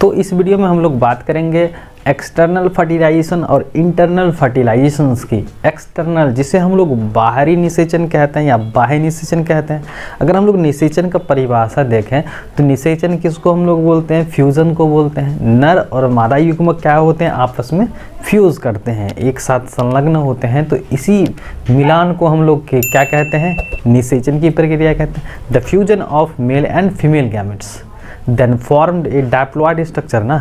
तो इस वीडियो में हम लोग बात करेंगे एक्सटर्नल फर्टिलाइजेशन और इंटरनल फर्टिलाइजेशंस की। एक्सटर्नल जिसे हम लोग बाहरी निषेचन कहते हैं या बाह्य निषेचन कहते हैं। अगर हम लोग निषेचन का परिभाषा देखें तो निषेचन किसको हम लोग बोलते हैं, फ्यूज़न को बोलते हैं। नर और मादा युग्मक क्या होते हैं, आपस में फ्यूज़ करते हैं, एक साथ संलग्न होते हैं, तो इसी मिलान को हम लोग क्या कहते हैं, निषेचन की प्रक्रिया कहते हैं। The fusion of male and female gametes then formed a diploid structure ना।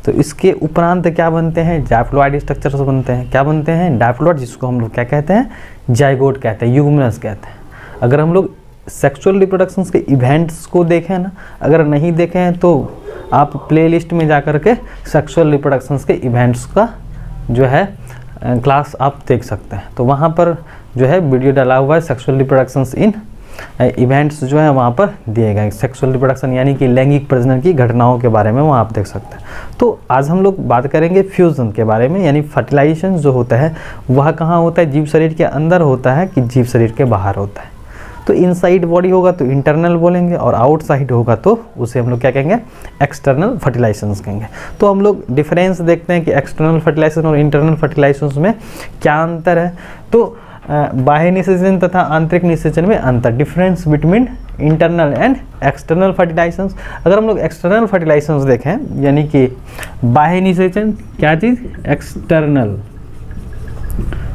तो इसके उपरांत क्या बनते हैं, डायप्लॉइड स्ट्रक्चर्स बनते हैं। क्या बनते हैं, डायप्लॉइड, जिसको हम लोग क्या कहते हैं, जाइगोट कहते हैं, युग्मनस कहते हैं। अगर हम लोग सेक्सुअल रिप्रोडक्शंस के इवेंट्स को देखें ना, अगर नहीं देखें हैं तो आप प्लेलिस्ट में जा कर के सेक्सुअल रिप्रोडक्शंस के इवेंट्स का जो है क्लास आप देख सकते हैं। तो वहाँ पर जो है वीडियो डाला हुआ है, सेक्सुअल रिप्रोडक्शंस इन इवेंट्स जो है वहाँ पर दिए गए। सेक्सुअल रिप्रोडक्शन यानी कि लैंगिक प्रजनन की घटनाओं के बारे में वहाँ आप देख सकते हैं। तो आज हम लोग बात करेंगे फ्यूजन के बारे में, यानी फर्टिलाइजेशन जो होता है वह कहाँ होता है, जीव शरीर के अंदर होता है कि जीव शरीर के बाहर होता है। तो इनसाइड बॉडी होगा तो इंटरनल बोलेंगे, और आउटसाइड होगा तो उसे हम लोग क्या कहेंगे, एक्सटर्नल फर्टिलाइजेशंस कहेंगे। तो हम लोग डिफरेंस देखते हैं कि एक्सटर्नल फर्टिलाइजेशन और इंटरनल फर्टिलाइजेशंस में क्या अंतर है। तो बाह्य निषेचन तथा आंतरिक निषेचन में अंतर, difference between internal and external fertilizations. अगर हम लोग एक्सटर्नल फर्टिलाइजेशंस देखें यानी कि बाह्य निषेचन, क्या चीज़, एक्सटर्नल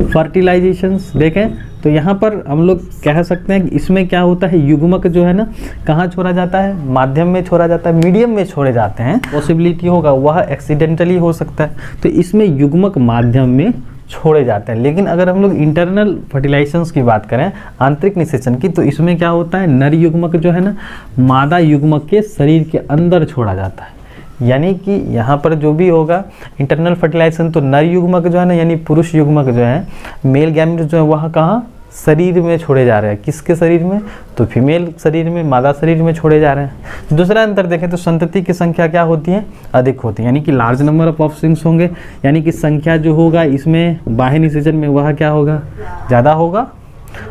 फर्टिलाइजेशंस देखें तो यहाँ पर हम लोग कह सकते हैं कि इसमें क्या होता है, युग्मक जो है ना कहाँ छोड़ा जाता है, माध्यम में छोड़ा जाता है, मीडियम में छोड़े जाते हैं। पॉसिबिलिटी होगा वह एक्सीडेंटली हो सकता है, तो इसमें युग्मक माध्यम में छोड़े जाते हैं। लेकिन अगर हम लोग इंटरनल फर्टिलाइजेशंस की बात करें, आंतरिक निषेचन की, तो इसमें क्या होता है, नर युग्मक जो है ना मादा युग्मक के शरीर के अंदर छोड़ा जाता है। यानी कि यहाँ पर जो भी होगा इंटरनल फर्टिलाइजेशन, तो नर युग्मक जो है ना यानी पुरुष युग्मक जो है, मेल गैमेट जो है वह कहाँ, शरीर में छोड़े जा रहे हैं। किसके शरीर में, तो फीमेल शरीर में, मादा शरीर में छोड़े जा रहे हैं। दूसरा अंतर देखें तो संतति की संख्या क्या होती है, अधिक होती है, यानी कि लार्ज नंबर ऑफ ऑफस्प्रिंग्स होंगे, यानी कि संख्या जो होगा इसमें बाह्य निषेचन में वह क्या होगा, ज़्यादा होगा,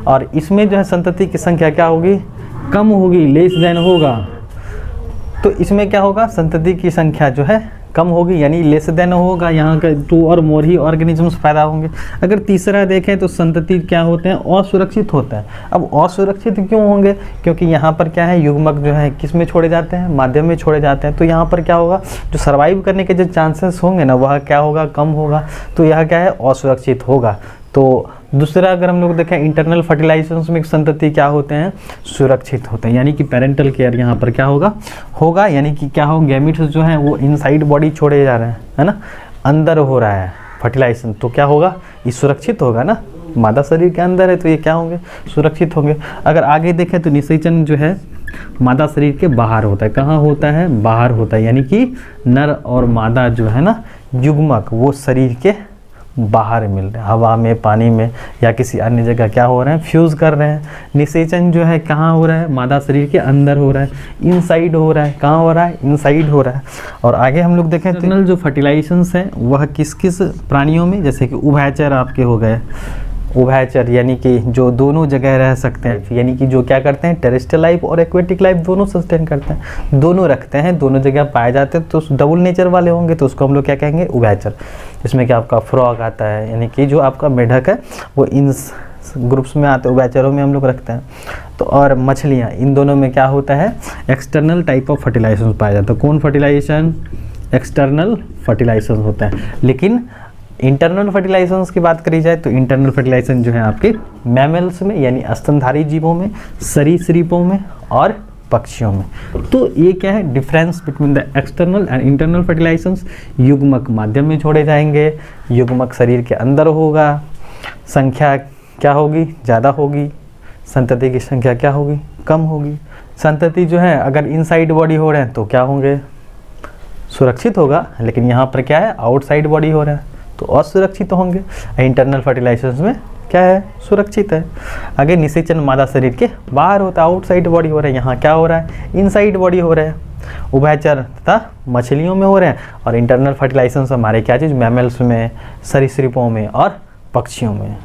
और इसमें जो है संतति की संख्या क्या होगी, कम होगी, लेस देन होगा। तो इसमें क्या होगा, संतति की संख्या जो है कम होगी, यानी लेस देन होगा, यहाँ के 2 और मोर ही ऑर्गेनिजम्स पैदा होंगे। अगर तीसरा देखें तो संतति क्या होते हैं, असुरक्षित होते हैं। अब असुरक्षित क्यों होंगे, क्योंकि यहाँ पर क्या है, युग्मक जो है किस में छोड़े जाते हैं, माध्यम में छोड़े जाते हैं। तो यहाँ पर क्या होगा, जो सर्वाइव करने के जो चांसेस होंगे ना वह क्या होगा, कम होगा। तो यह क्या है, असुरक्षित होगा। तो दूसरा अगर हम लोग देखें इंटरनल फर्टिलाइजेशंस में संतति क्या होते हैं, सुरक्षित होते हैं, यानी कि पेरेंटल केयर यहाँ पर क्या होगा, यानी कि क्या हो, गैमेट्स जो हैं वो इनसाइड बॉडी छोड़े जा रहे हैं, है ना, अंदर हो रहा है फर्टिलाइजेशन, तो क्या होगा, ये सुरक्षित होगा ना, मादा शरीर के अंदर है तो ये क्या होंगे, सुरक्षित होंगे। अगर आगे देखें तो निषेचन जो है मादा शरीर के बाहर होता है। कहाँ होता है, बाहर होता है, यानी कि नर और मादा जो है ना युग्मक वो शरीर के बाहर मिल रहे हैं, हवा में, पानी में या किसी अन्य जगह क्या हो रहे हैं, फ्यूज़ कर रहे हैं। निषेचन जो है कहाँ हो रहा है, मादा शरीर के अंदर हो रहा है, इनसाइड हो रहा है। कहाँ हो रहा है, इनसाइड हो रहा है। और आगे हम लोग देखें तो जो फर्टिलाइजेशंस हैं वह किस किस प्राणियों में, जैसे कि उभयचर आपके हो गए, उभयचर यानी कि जो दोनों जगह रह सकते हैं, यानी कि जो क्या करते हैं, टेरेस्ट्रियल लाइफ और एक्वेटिक लाइफ दोनों सस्टेन करते हैं, दोनों रखते हैं, दोनों जगह पाए जाते हैं। तो डबल नेचर वाले होंगे तो उसको हम लोग क्या कहेंगे, उभयचर। इसमें क्या आपका फ्रॉग आता है, यानी कि जो आपका मेढक है वो इन ग्रुप्स में आते हैं, उभयचरों में हम लोग रखते हैं। तो और मछलियाँ, इन दोनों में क्या होता है, एक्सटर्नल टाइप ऑफ फर्टिलाइजेशन पाया जाता है। कौन फर्टिलाइजेशन, एक्सटर्नल फर्टिलाइजेशन होता है। लेकिन इंटरनल फर्टिलाइजेशंस की बात करी जाए तो इंटरनल फर्टिलाइजेशन जो है आपके मैमल्स में, यानी स्तनधारी जीवों में, सरीसृपों में और पक्षियों में। तो ये क्या है, difference between the external and internal fertilizations. युग्मक माध्यम में छोड़े जाएंगे, युग्मक शरीर के अंदर होगा, संख्या क्या होगी, ज़्यादा होगी, संतति की संख्या क्या होगी, कम होगी। संतति जो है अगर इनसाइड बॉडी हो रहे हैं तो क्या होंगे, सुरक्षित होगा, लेकिन यहाँ पर क्या है, आउटसाइड बॉडी हो रहा है तो असुरक्षित होंगे। इंटरनल फर्टिलाइजेशन में क्या है, सुरक्षित है। आगे निषेचन मादा शरीर के बाहर होता है, आउटसाइड बॉडी हो रहा है, यहाँ क्या हो रहा है, इनसाइड बॉडी हो रहा है। उभयचर तथा मछलियों में हो रहे हैं, और इंटरनल फर्टिलाइजेशन हमारे क्या चीज़, मैमल्स में, सरीसृपों में और पक्षियों में।